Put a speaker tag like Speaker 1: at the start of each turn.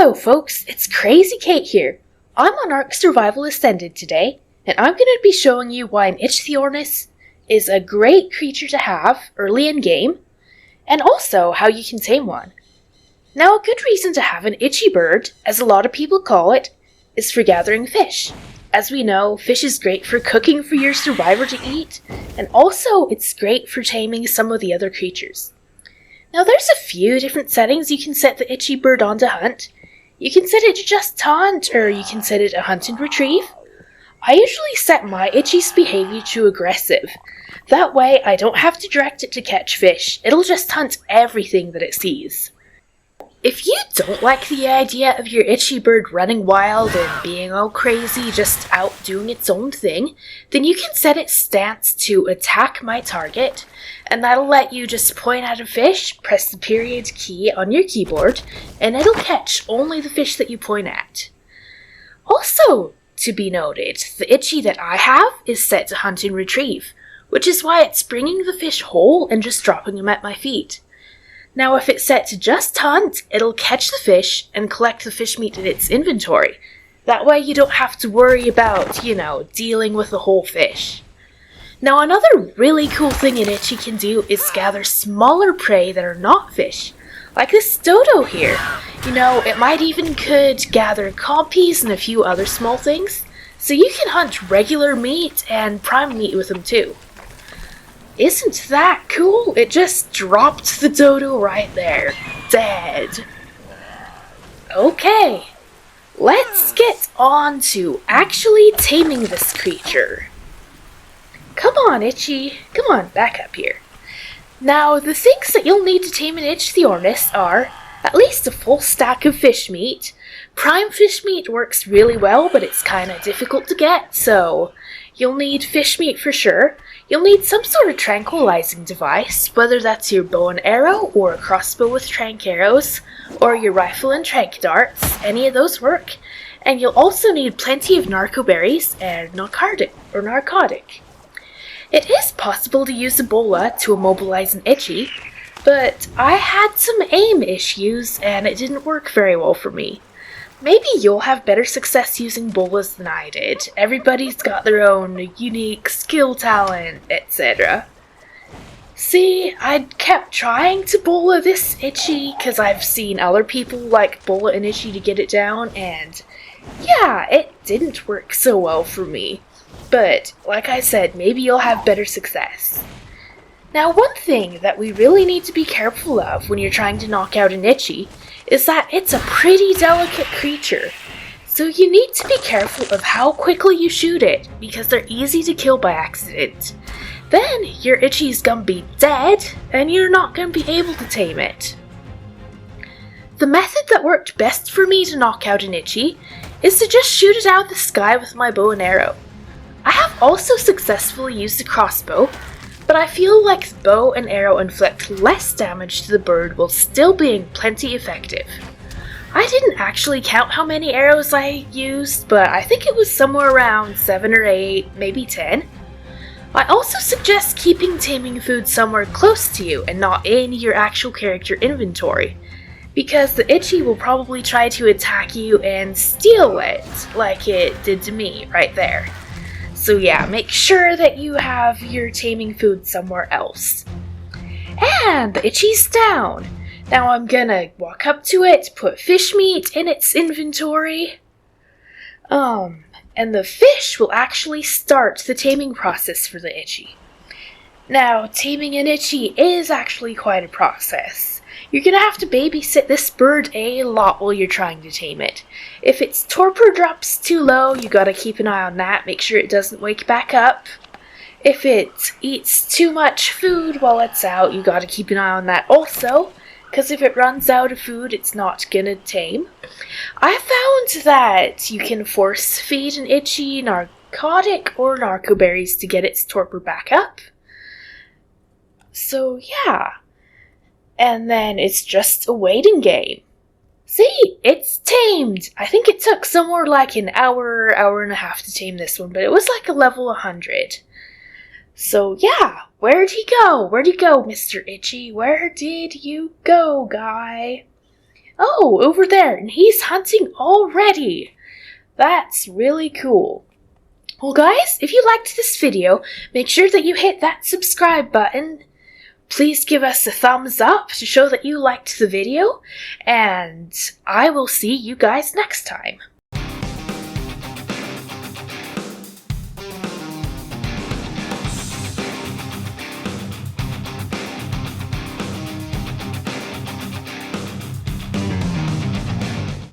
Speaker 1: Hello folks, it's Krazy Cait here. I'm on Ark Survival Ascended today, and I'm going to be showing you why an Itchthyornis is a great creature to have early in game, and also how you can tame one. Now, a good reason to have an itchy bird, as a lot of people call it, is for gathering fish. As we know, fish is great for cooking for your survivor to eat, and also it's great for taming some of the other creatures. Now, there's a few different settings you can set the itchy bird on to hunt. You can set it to just taunt, or you can set it to hunt and retrieve. I usually set my itchy's behavior to aggressive. That way, I don't have to direct it to catch fish. It'll just hunt everything that it sees. If you don't like the idea of your itchy bird running wild and being all crazy, just out doing its own thing, then you can set its stance to attack my target, and that'll let you just point at a fish, press the period key on your keyboard, and it'll catch only the fish that you point at. Also, to be noted, the itchy that I have is set to hunt and retrieve, which is why it's bringing the fish whole and just dropping them at my feet. Now, if it's set to just hunt, it'll catch the fish and collect the fish meat in its inventory. That way you don't have to worry about, dealing with the whole fish. Now, another really cool thing an itchy can do is gather smaller prey that are not fish, like this dodo here. It might even could gather compies and a few other small things, so you can hunt regular meat and prime meat with them too. Isn't that cool? It just dropped the dodo right there, dead. Okay, let's get on to actually taming this creature. Come on, Itchy. Come on, back up here. Now, the things that you'll need to tame an Itchthyornis are at least a full stack of fish meat. Prime fish meat works really well, but it's kind of difficult to get, so you'll need fish meat for sure. You'll need some sort of tranquilizing device, whether that's your bow and arrow, or a crossbow with trank arrows, or your rifle and trank darts. Any of those work. And you'll also need plenty of narco berries and narcotic. It is possible to use Ebola to immobilize an itchy, but I had some aim issues and it didn't work very well for me. Maybe you'll have better success using bolas than I did. Everybody's got their own unique skill talent, etc. See, I kept trying to bola this itchy because I've seen other people like bola an itchy to get it down, and yeah, it didn't work so well for me. But, like I said, maybe you'll have better success. Now, one thing that we really need to be careful of when you're trying to knock out an itchy is that it's a pretty delicate creature. So you need to be careful of how quickly you shoot it, because they're easy to kill by accident. Then your itchy's gonna be dead, and you're not gonna be able to tame it. The method that worked best for me to knock out an itchy is to just shoot it out of the sky with my bow and arrow. I have also successfully used a crossbow, but I feel like the bow and arrow inflict less damage to the bird while still being plenty effective. I didn't actually count how many arrows I used, but I think it was somewhere around 7 or 8, maybe 10. I also suggest keeping taming food somewhere close to you and not in your actual character inventory, because the itchy will probably try to attack you and steal it, like it did to me right there. So yeah, make sure that you have your taming food somewhere else. And the itchy's down. Now I'm gonna walk up to it, put fish meat in its inventory. And the fish will actually start the taming process for the itchy. Now, taming an itchy is actually quite a process. You're gonna have to babysit this bird a lot while you're trying to tame it. If its torpor drops too low, you gotta keep an eye on that, make sure it doesn't wake back up. If it eats too much food while it's out, you gotta keep an eye on that also, because if it runs out of food, it's not gonna tame. I found that you can force feed an itchy narcotic or narco berries to get its torpor back up. So yeah. And then it's just a waiting game. See, it's tamed! I think it took somewhere like an hour and a half to tame this one, but it was like a level 100. So yeah, where'd he go? Where'd he go, Mr. Itchy? Where did you go, guy? Oh, over there, and he's hunting already. That's really cool. Well, guys, if you liked this video, make sure that you hit that subscribe button. Please give us a thumbs up to show that you liked the video, and I will see you guys next time.